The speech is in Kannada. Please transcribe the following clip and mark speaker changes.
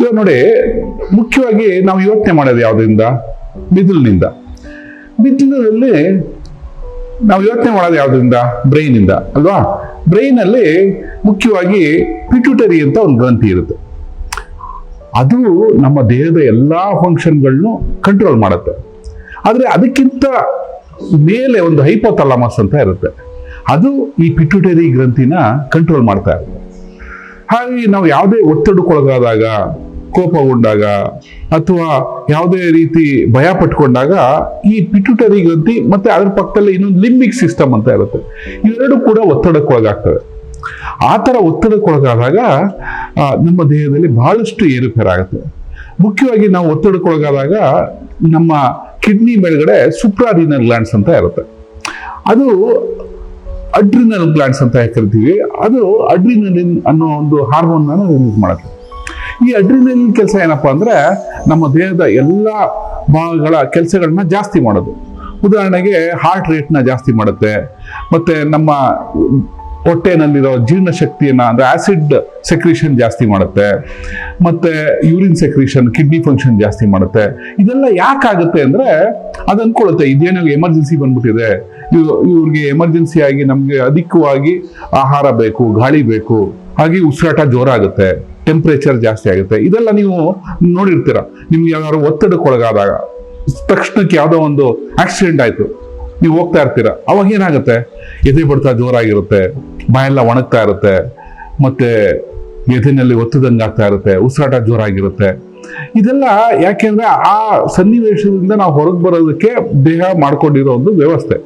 Speaker 1: ಇವಾಗ ನೋಡಿ, ಮುಖ್ಯವಾಗಿ ನಾವು ಯೋಚನೆ ಮಾಡೋದು ಯಾವುದರಿಂದ? ಮಿದುಳಿನಿಂದ. ಮಿದುಳಿನಲ್ಲಿ ನಾವು ಯೋಚನೆ ಮಾಡೋದು ಯಾವುದರಿಂದ? ಬ್ರೈನಿಂದ ಅಲ್ವಾ? ಬ್ರೈನಲ್ಲಿ ಮುಖ್ಯವಾಗಿ ಪಿಟ್ಯೂಟರಿ ಅಂತ ಒಂದು ಗ್ರಂಥಿ ಇರುತ್ತೆ. ಅದು ನಮ್ಮ ದೇಹದ ಎಲ್ಲಾ ಫಂಕ್ಷನ್ಗಳನ್ನು ಕಂಟ್ರೋಲ್ ಮಾಡುತ್ತೆ. ಆದ್ರೆ ಅದಕ್ಕಿಂತ ಮೇಲೆ ಒಂದು ಹೈಪೋಥಾಲಮಸ್ ಅಂತ ಇರುತ್ತೆ, ಅದು ಈ ಪಿಟ್ಯೂಟರಿ ಗ್ರಂಥಿನ ಕಂಟ್ರೋಲ್ ಮಾಡ್ತಾ ಇರುತ್ತೆ. ಹಾಗಾಗಿ ನಾವು ಯಾವುದೇ ಒತ್ತಡಕ್ಕೊಳಗಾದಾಗ, ಕೋಪಗೊಂಡಾಗ, ಅಥವಾ ಯಾವುದೇ ರೀತಿ ಭಯ ಪಟ್ಕೊಂಡಾಗ ಈ ಪಿಟ್ಯೂಟರಿ ಗ್ರಂಥಿ ಮತ್ತೆ ಅದ್ರ ಪಕ್ಕದಲ್ಲಿ ಇನ್ನೊಂದು ಲಿಂಬಿಕ್ ಸಿಸ್ಟಮ್ ಅಂತ ಇರುತ್ತೆ, ಇವೆರಡು ಕೂಡ ಒತ್ತಡಕ್ಕೊಳಗಾಗ್ತವೆ. ಆ ಥರ ಒತ್ತಡಕ್ಕೊಳಗಾದಾಗ ನಮ್ಮ ದೇಹದಲ್ಲಿ ಬಹಳಷ್ಟು ಏರುಪೇರಾಗುತ್ತೆ. ಮುಖ್ಯವಾಗಿ ನಾವು ಒತ್ತಡಕ್ಕೊಳಗಾದಾಗ ನಮ್ಮ ಕಿಡ್ನಿ ಮೇಲ್ಗಡೆ ಸುಪ್ರಾರಿನಲ್ ಗ್ಲ್ಯಾಂಡ್ಸ್ ಅಂತ ಇರುತ್ತೆ, ಅದು ಅಡ್ರಿನಲ್ ಗ್ಲ್ಯಾಂಡ್ಸ್ ಅಂತ ಕರಿತೀವಿ. ಅದು ಅಡ್ರಿನಲಿನ್ ಅನ್ನೋ ಒಂದು ಹಾರ್ಮೋನ್ ರಿಲೀಸ್ ಮಾಡುತ್ತೆ. ಈ ಅಡ್ರಿನಲಿನ್ ಕೆಲಸ ಏನಪ್ಪಾ ಅಂದ್ರೆ ನಮ್ಮ ದೇಹದ ಎಲ್ಲ ಭಾಗಗಳ ಕೆಲಸಗಳನ್ನ ಜಾಸ್ತಿ ಮಾಡೋದು. ಉದಾಹರಣೆಗೆ ಹಾರ್ಟ್ ರೇಟ್ನ ಜಾಸ್ತಿ ಮಾಡುತ್ತೆ, ಮತ್ತೆ ನಮ್ಮ ಹೊಟ್ಟೆನಲ್ಲಿರೋ ಜೀರ್ಣಶಕ್ತಿಯನ್ನ ಅಂದ್ರೆ ಆಸಿಡ್ ಸೆಕ್ರೀಷನ್ ಜಾಸ್ತಿ ಮಾಡುತ್ತೆ, ಮತ್ತೆ ಯೂರಿನ್ ಸೆಕ್ರೀಷನ್, ಕಿಡ್ನಿ ಫಂಕ್ಷನ್ ಜಾಸ್ತಿ ಮಾಡುತ್ತೆ. ಇದೆಲ್ಲ ಯಾಕಾಗುತ್ತೆ ಅಂದ್ರೆ ಅದು ಅನ್ಕೊಳ್ಳುತ್ತೆ ಇದೇನೋ ಎಮರ್ಜೆನ್ಸಿ ಬಂದ್ಬಿಟ್ಟಿದೆ, ಇವ್ರಿಗೆ ಎಮರ್ಜೆನ್ಸಿ ಆಗಿ ನಮ್ಗೆ ಅಧಿಕವಾಗಿ ಆಹಾರ ಬೇಕು, ಗಾಳಿ ಬೇಕು, ಹಾಗೆ ಉಸಿರಾಟ ಜೋರಾಗುತ್ತೆ, ಟೆಂಪರೇಚರ್ ಜಾಸ್ತಿ ಆಗುತ್ತೆ. ಇದೆಲ್ಲ ನೀವು ನೋಡಿರ್ತೀರ. ನಿಮ್ಗೆ ಯಾವ್ದಾದ್ರು ಒತ್ತಡಕ್ಕೊಳಗಾದಾಗ, ತಕ್ಷಣಕ್ಕೆ ಯಾವುದೋ ಒಂದು ಆಕ್ಸಿಡೆಂಟ್ ಆಯ್ತು, ನೀವು ಹೋಗ್ತಾ ಇರ್ತೀರ, ಅವಾಗ ಏನಾಗುತ್ತೆ? ಎದೆ ಬಡ್ತ ಜೋರಾಗಿರುತ್ತೆ, ಬಾಯೆಲ್ಲ ಒಣಗ್ತಾ ಇರುತ್ತೆ, ಮತ್ತೆ ಎದೆನಲ್ಲಿ ಒತ್ತದಂಗೆ ಆಗ್ತಾ ಇರುತ್ತೆ, ಉಸಿರಾಟ ಜೋರಾಗಿರುತ್ತೆ. ಇದೆಲ್ಲ ಯಾಕೆಂದ್ರೆ ಆ ಸನ್ನಿವೇಶದಿಂದ ನಾವು ಹೊರಗೆ ಬರೋದಕ್ಕೆ ದೇಹ ಮಾಡ್ಕೊಂಡಿರೋ ಒಂದು ವ್ಯವಸ್ಥೆ.